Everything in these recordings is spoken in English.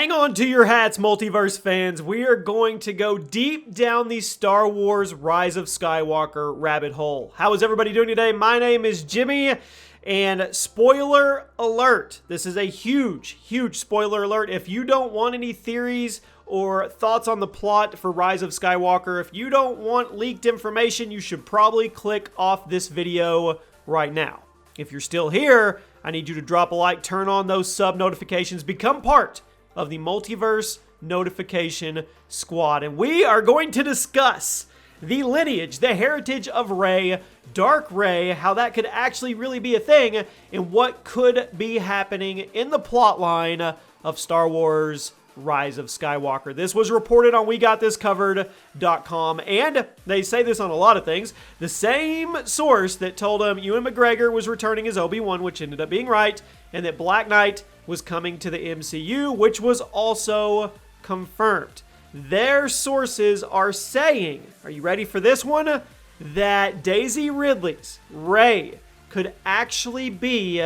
Hang on to your hats, Multiverse fans. We are going to go deep down the Star Wars Rise of Skywalker rabbit hole. How is everybody doing today? My name is Jimmy, and spoiler alert. This is a huge, huge spoiler alert. If you don't want any theories or thoughts on the plot for Rise of Skywalker, if you don't want leaked information, you should probably click off this video right now. If you're still here, I need you to drop a like, turn on those sub notifications, become part of the Multiverse notification squad. And we are going to discuss the lineage, the heritage of Rey, Dark Rey, how that could actually really be a thing, and what could be happening in the plot line of Star Wars Rise of Skywalker. This was reported on WeGotThisCovered.com, and they say this on a lot of things. The same source that told them Ewan McGregor was returning as Obi-Wan, which ended up being right, and that Black Knight was coming to the MCU, which was also confirmed. Their sources are saying, are you ready for this one? That Daisy Ridley's Rey could actually be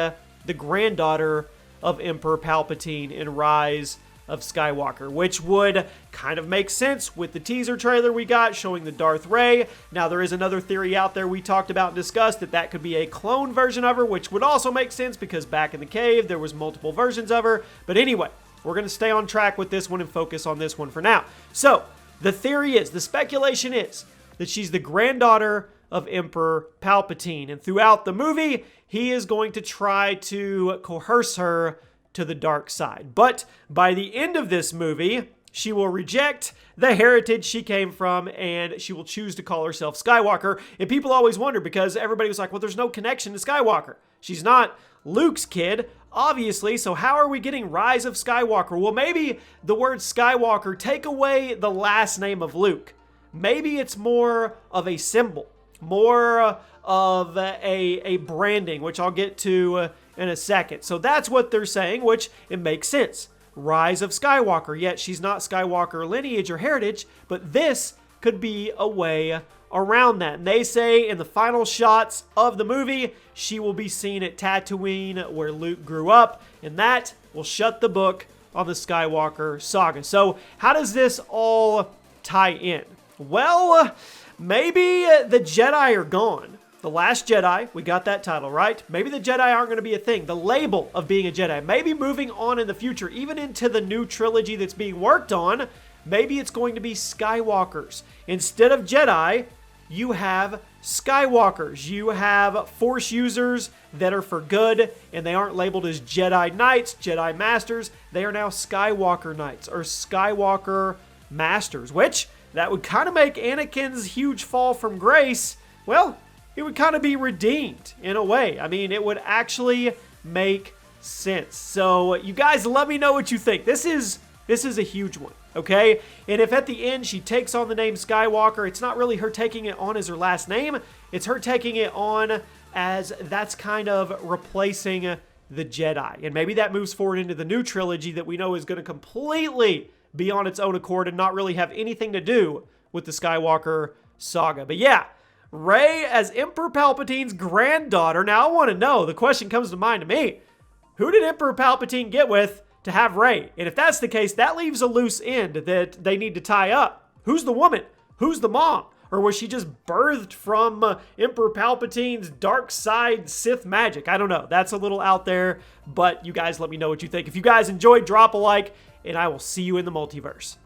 the granddaughter of Emperor Palpatine in Rise of Skywalker, which would kind of make sense with the teaser trailer we got showing the Darth Rey. Now, there is another theory out there we talked about and discussed that could be a clone version of her, which would also make sense because back in the cave, there was multiple versions of her. But anyway, we're going to stay on track with this one and focus on this one for now. So, the theory is, the speculation is, that she's the granddaughter of Emperor Palpatine. And throughout the movie, he is going to try to coerce her to the dark side. But by the end of this movie, she will reject the heritage she came from, and she will choose to call herself Skywalker. And people always wonder, because everybody was like, well, there's no connection to Skywalker. She's not Luke's kid, obviously, so how are we getting Rise of Skywalker? Well, maybe the word Skywalker, take away the last name of Luke. Maybe it's more of a symbol, more of a branding, which I'll get to in a second. So that's what they're saying, which it makes sense. Rise of Skywalker, yet she's not Skywalker lineage or heritage, but this could be a way around that. And they say in the final shots of the movie, she will be seen at Tatooine, where Luke grew up, and that will shut the book on the Skywalker saga. So how does this all tie in? Well, maybe the Jedi are gone. The Last Jedi, we got that title, right? Maybe the Jedi aren't going to be a thing. The label of being a Jedi. Maybe moving on in the future, even into the new trilogy that's being worked on, maybe it's going to be Skywalkers. Instead of Jedi, you have Skywalkers. You have Force users that are for good, and they aren't labeled as Jedi Knights, Jedi Masters. They are now Skywalker Knights, or Skywalker Masters, which that would kind of make Anakin's huge fall from grace, well, it would kind of be redeemed in a way. I mean, it would actually make sense. So you guys, let me know what you think. This is a huge one, okay? And if at the end she takes on the name Skywalker, it's not really her taking it on as her last name. It's her taking it on as that's kind of replacing the Jedi. And maybe that moves forward into the new trilogy that we know is going to completely be on its own accord and not really have anything to do with the Skywalker saga. But yeah, Rey as Emperor Palpatine's granddaughter. Now, I want to know, the question comes to mind to me, who did Emperor Palpatine get with to have Rey? And if that's the case, that leaves a loose end that they need to tie up. Who's the woman? Who's the mom? Or was she just birthed from Emperor Palpatine's dark side Sith magic? I don't know. That's a little out there, but you guys let me know what you think. If you guys enjoyed, drop a like, and I will see you in the multiverse.